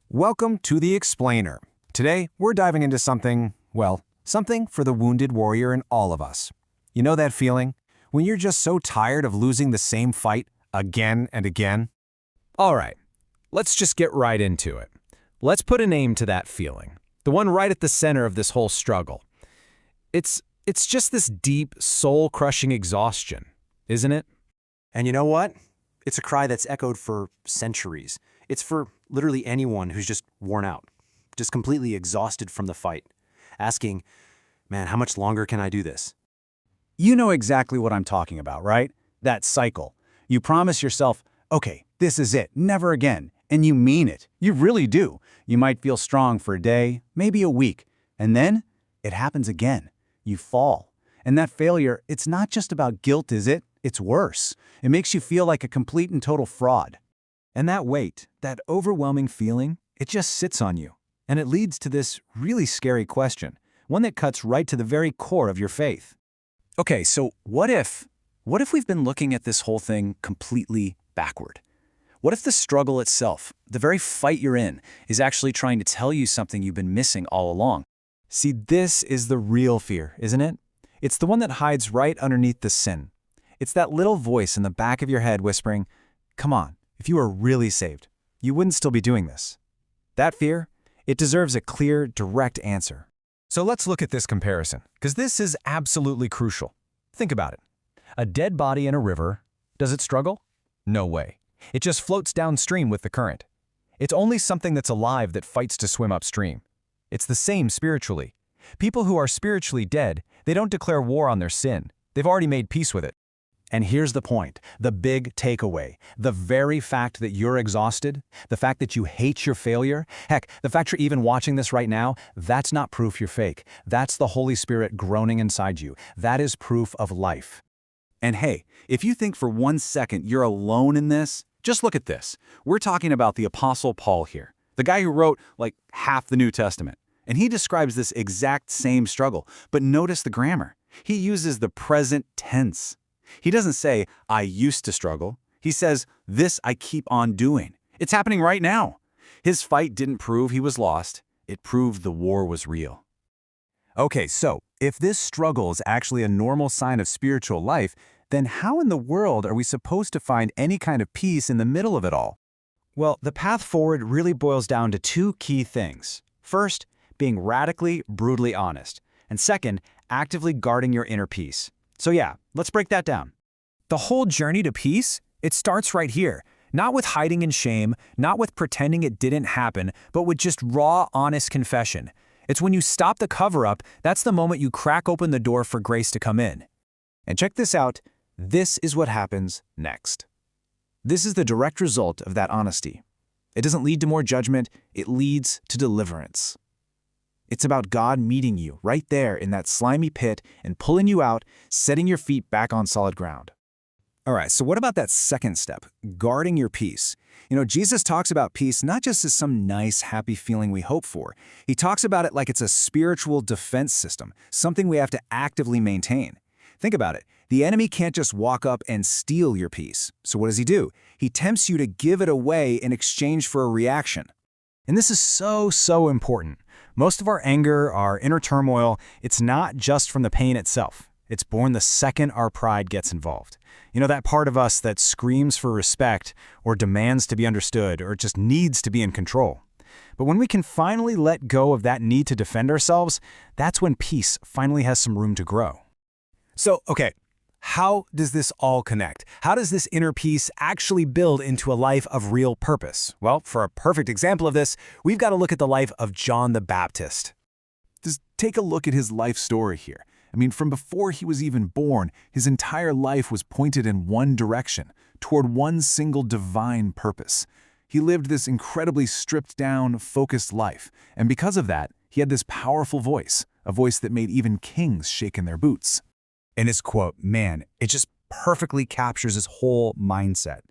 Welcome to The Explainer. Today, we're diving into something, well, something for the wounded warrior in all of us. You know that feeling? When you're just so tired of losing the same fight again and again? All right, let's just get right into it. Let's put a name to that feeling, the one right at the center of this whole struggle. It's just this deep, soul-crushing exhaustion, isn't it? And you know what? It's a cry that's echoed for centuries. It's for literally anyone who's just worn out, just completely exhausted from the fight, asking, man, how much longer can I do this? You know exactly what I'm talking about, right? That cycle. You promise yourself, okay, this is it, never again. And you mean it. You really do. You might feel strong for a day, maybe a week, and then it happens again. You fall. And that failure, it's not just about guilt, is it? It's worse. It makes you feel like a complete and total fraud. And that weight, that overwhelming feeling, it just sits on you. And it leads to this really scary question, one that cuts right to the very core of your faith. Okay, so what if we've been looking at this whole thing completely backward? What if the struggle itself, the very fight you're in, is actually trying to tell you something you've been missing all along? See, this is the real fear, isn't it? It's the one that hides right underneath the sin. It's that little voice in the back of your head whispering, come on, if you were really saved, you wouldn't still be doing this. That fear, it deserves a clear, direct answer. So let's look at this comparison, because this is absolutely crucial. Think about it. A dead body in a river, does it struggle? No way. It just floats downstream with the current. It's only something that's alive that fights to swim upstream. It's the same spiritually. People who are spiritually dead, they don't declare war on their sin. They've already made peace with it. And here's the point, the big takeaway. The very fact that you're exhausted, the fact that you hate your failure, heck, the fact you're even watching this right now, that's not proof you're fake. That's the Holy Spirit groaning inside you. That is proof of life. And hey, if you think for 1 second you're alone in this, just look at this. We're talking about the Apostle Paul here, the guy who wrote like half the New Testament. And he describes this exact same struggle, but notice the grammar. He uses the present tense. He doesn't say, I used to struggle. He says, this I keep on doing. It's happening right now. His fight didn't prove he was lost. It proved the war was real. Okay, so if this struggle is actually a normal sign of spiritual life, then how in the world are we supposed to find any kind of peace in the middle of it all? Well, the path forward really boils down to two key things. First, being radically, brutally honest. And second, actively guarding your inner peace. So yeah, let's break that down. The whole journey to peace, it starts right here. Not with hiding in shame, not with pretending it didn't happen, but with just raw, honest confession. It's when you stop the cover-up, that's the moment you crack open the door for grace to come in. And check this out, this is what happens next. This is the direct result of that honesty. It doesn't lead to more judgment, it leads to deliverance. It's about God meeting you right there in that slimy pit and pulling you out, setting your feet back on solid ground. All right, so what about that second step, guarding your peace? You know, Jesus talks about peace not just as some nice, happy feeling we hope for. He talks about it like it's a spiritual defense system, something we have to actively maintain. Think about it. The enemy can't just walk up and steal your peace. So what does he do? He tempts you to give it away in exchange for a reaction. And this is so important. Most of our anger, our inner turmoil, it's not just from the pain itself. It's born the second our pride gets involved. You know, that part of us that screams for respect or demands to be understood or just needs to be in control. But when we can finally let go of that need to defend ourselves, that's when peace finally has some room to grow. So, okay, how does this all connect? How does this inner peace actually build into a life of real purpose? Well, for a perfect example of this, we've got to look at the life of John the Baptist. Just take a look at his life story here. I mean, from before he was even born, his entire life was pointed in one direction, toward one single divine purpose. He lived this incredibly stripped-down, focused life, and because of that, he had this powerful voice, a voice that made even kings shake in their boots. And his quote, man, it just perfectly captures his whole mindset.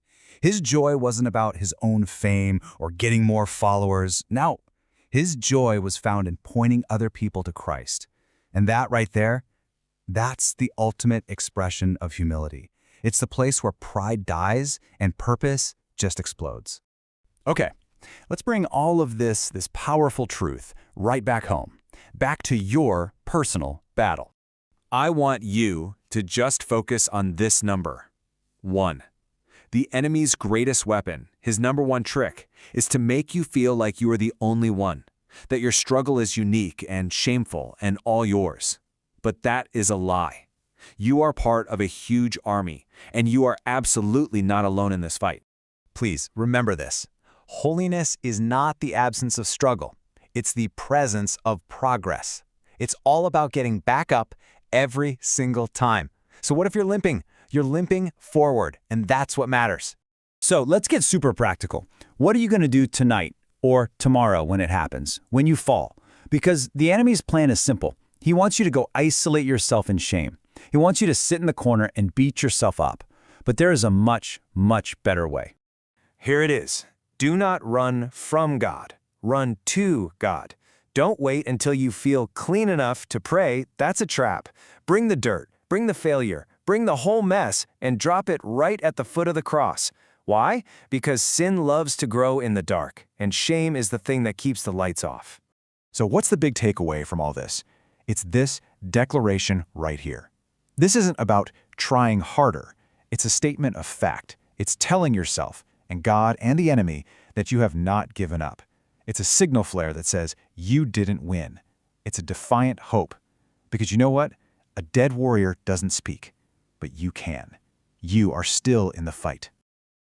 His joy wasn't about his own fame or getting more followers. No, his joy was found in pointing other people to Christ. And that right there, that's the ultimate expression of humility. It's the place where pride dies and purpose just explodes. Okay, Let's bring all of this powerful truth right back home, back to your personal battle. I want you to just focus on this number. 1. The enemy's greatest weapon, his number one trick, is to make you feel like you are the only one, that your struggle is unique and shameful and all yours. But that is a lie. You are part of a huge army, and you are absolutely not alone in this fight. Please remember this. Holiness is not the absence of struggle. It's the presence of progress. It's all about getting back up every single time. So what if you're limping? You're limping forward, and that's what matters. So let's get super practical. What are you going to do tonight or tomorrow when it happens, when you fall? Because the enemy's plan is simple. He wants you to go isolate yourself in shame. He wants you to sit in the corner and beat yourself up. But there is a much, much better way. Here it is. Do not run from God. Run to God. Don't wait until you feel clean enough to pray. That's a trap. Bring the dirt, bring the failure, bring the whole mess, and drop it right at the foot of the cross. Why? Because sin loves to grow in the dark, and shame is the thing that keeps the lights off. So what's the big takeaway from all this? It's this declaration right here. This isn't about trying harder. It's a statement of fact. It's telling yourself, and God and the enemy, that you have not given up. It's a signal flare that says you didn't win. It's a defiant hope. Because you know what? A dead warrior doesn't speak, but you can. You are still in the fight.